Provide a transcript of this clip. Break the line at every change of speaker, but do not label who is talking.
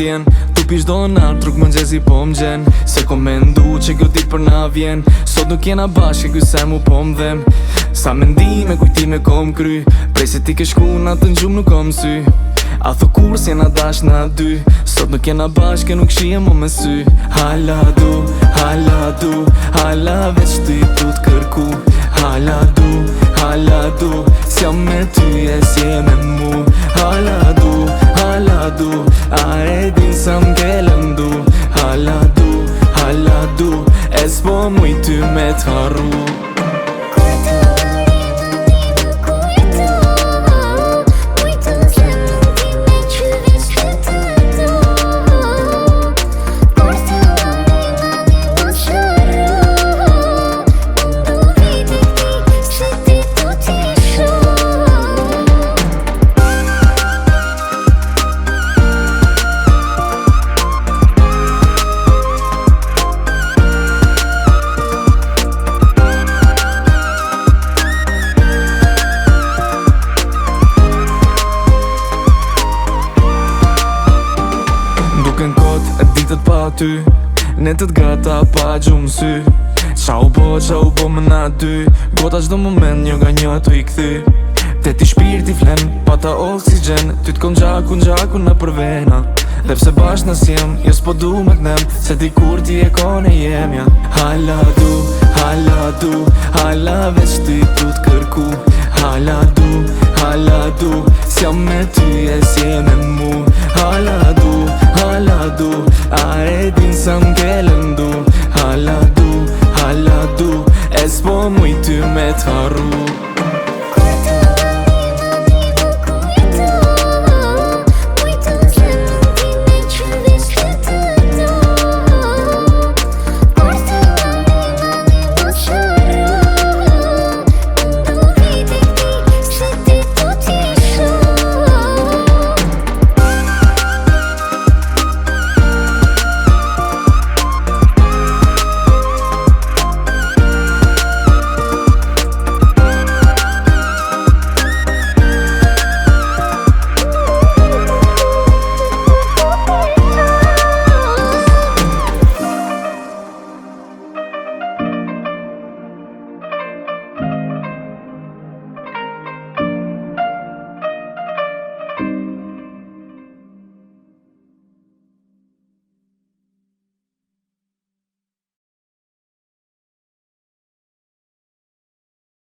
ndjen Tu pish do në truk më nxezi po më gjen Se ko mendu që kjo dit për na vjen Sot nuk jena bashkë ky se mu po më dhem Sa mendime kujtime kom kry Prej se ti ke shku na të nxum nuk kom sy A thë kur s'jena dash na dy Sot nuk jena bashkë nuk shije mo me sy Hala du, hala veç ty tu t'kërku Hala du, s'jam me ty e s'je me mu Hala du, a e din sa m'ke lëndu Hala du, e s'po muj ty me t'harru Duken kot e ditët pa ty Netët gata pa gjumë sy Qa u bo më na dy Gota qdo moment një nga një tu i këthy Te ti shpirti flen pa ta oksigen Ty t'kon gjaku në për vena Dhe pse bashkë në s'jem jo s'po du me t'nem Se ti kur ti e kone jemja Hala du, hala veç ty tu t'kërku Hala du, s'jam me ty e s'je me mu Hala du, a e din sa m'ke lëndu Hala du, e s'po muj ty me t'harru